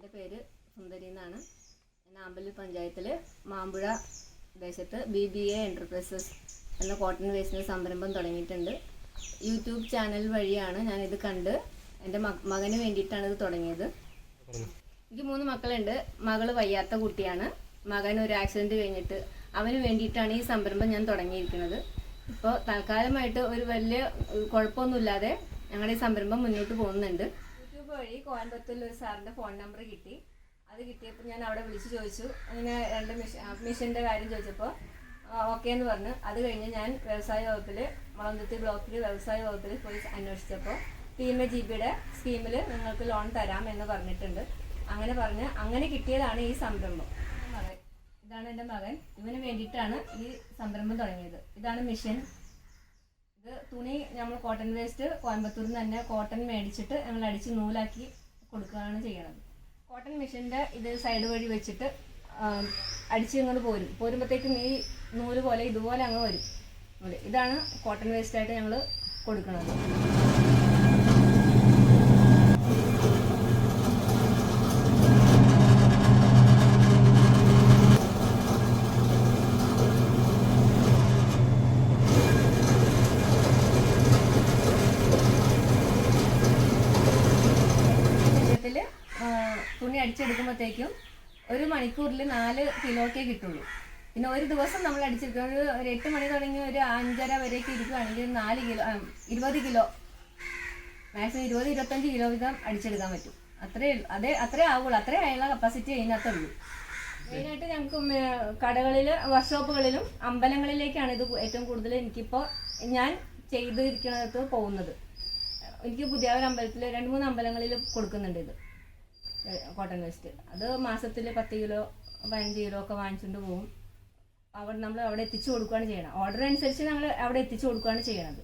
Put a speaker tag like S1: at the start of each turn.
S1: എൻ്റെ പേര് സുന്ദരി എന്നാണ്. ഞാൻ ആമ്പല്ലൂർ പഞ്ചായത്തിൽ മാമ്പുഴ ദേശത്ത് BBA എൻ്റർപ്രൈസസ് എന്ന കോട്ടൺ വേസ്റ്റിൻ്റെ സംരംഭം തുടങ്ങിയിട്ടുണ്ട്. യൂട്യൂബ് ചാനൽ വഴിയാണ് ഞാനിത് കണ്ട് എൻ്റെ മകന് വേണ്ടിയിട്ടാണ് ഇത് തുടങ്ങിയത്. എനിക്ക് 3 മക്കളുണ്ട്. മകള് വയ്യാത്ത കുട്ടിയാണ്. മകൻ ഒരു ആക്സിഡൻറ്റ് കഴിഞ്ഞിട്ട് അവന് വേണ്ടിയിട്ടാണ് ഈ സംരംഭം ഞാൻ തുടങ്ങിയിരിക്കുന്നത്. ഇപ്പോൾ തൽക്കാലമായിട്ട് ഒരു വലിയ കുഴപ്പമൊന്നുമില്ലാതെ ഞങ്ങളുടെ ഈ സംരംഭം മുന്നോട്ട് പോകുന്നുണ്ട്. യൂട്യൂബ് വഴി കോയമ്പത്തൂരിൽ ഒരു സാറിൻ്റെ ഫോൺ നമ്പർ കിട്ടി. അത് കിട്ടിയപ്പോൾ ഞാൻ അവിടെ വിളിച്ച് ചോദിച്ചു, അങ്ങനെ 2 മിഷൻ്റെ കാര്യം ചോദിച്ചപ്പോൾ ഓക്കെ എന്ന് പറഞ്ഞു. അത് കഴിഞ്ഞ് ഞാൻ വ്യവസായ വകുപ്പിൽ മുളന്തുരുത്തി ബ്ലോക്കിൽ വ്യവസായ വകുപ്പിൽ പോയി അന്വേഷിച്ചപ്പോൾ PMAGBയുടെ സ്കീമിൽ നിങ്ങൾക്ക് ലോൺ തരാം എന്ന് പറഞ്ഞിട്ടുണ്ട്. അങ്ങനെ കിട്ടിയതാണ് ഈ സംരംഭം. ഇതാണ് എൻ്റെ മകൻ. ഇവന് വേണ്ടിയിട്ടാണ് ഈ സംരംഭം തുടങ്ങിയത്. ഇതാണ് മിഷൻ. ഇത് തുണി നമ്മൾ കോട്ടൺ വേസ്റ്റ് കോയമ്പത്തൂരിൽ നിന്ന് തന്നെ കോട്ടൺ മേടിച്ചിട്ട് ഞങ്ങൾ അടിച്ച് നൂലാക്കി കൊടുക്കുകയാണ് ചെയ്യണത്. കോട്ടൺ മിഷൻ്റെ ഇത് സൈഡ് വഴി വെച്ചിട്ട് അടിച്ച് ഇങ്ങോട്ട് പോരുമ്പോഴത്തേക്കും ഈ നൂല് പോലെ ഇതുപോലെ അങ്ങ് വരും. ഇതാണ് കോട്ടൺ വേസ്റ്റായിട്ട് ഞങ്ങൾ കൊടുക്കുന്നത്. തുണി അടിച്ചെടുക്കുമ്പോഴത്തേക്കും 1 മണിക്കൂറിൽ 4 കിലോക്കേ കിട്ടുള്ളൂ. പിന്നെ ഒരു ദിവസം നമ്മൾ അടിച്ചെടുക്കുന്നത് ഒരു 8 മണി തുടങ്ങി ഒരു 5:30 വരെയൊക്കെ ഇരിക്കുകയാണെങ്കിൽ 4 കിലോ 20 കിലോ മാക്സിമം 20-25 കിലോ വീതം അടിച്ചെടുക്കാൻ പറ്റും. അത്രേ ആവുള്ളൂ. അത്രേ ആയുള്ള കപ്പാസിറ്റി അതിനകത്തുള്ളൂ. മെയിനായിട്ട് ഞങ്ങൾക്ക് കടകളിൽ വർക്ക്ഷോപ്പുകളിലും അമ്പലങ്ങളിലേക്കാണ് ഇത് ഏറ്റവും കൂടുതൽ എനിക്കിപ്പോൾ ഞാൻ ചെയ്തിരിക്കുന്നത് പോകുന്നത്. എനിക്ക് പുതിയാവൂർ അമ്പലത്തിൽ 2-3 അമ്പലങ്ങളിൽ കൊടുക്കുന്നുണ്ട് ഇത് കോട്ടൺ വേസ്റ്റ്. അത് മാസത്തിൽ 10 കിലോ 15 കിലോ ഒക്കെ വാങ്ങിച്ചുകൊണ്ട് പോകും. നമ്മൾ അവിടെ എത്തിച്ചു കൊടുക്കുകയാണ് ചെയ്യണം. ഓർഡർ അനുസരിച്ച് ഞങ്ങൾ അവിടെ എത്തിച്ചു കൊടുക്കുകയാണ് ചെയ്യണത്.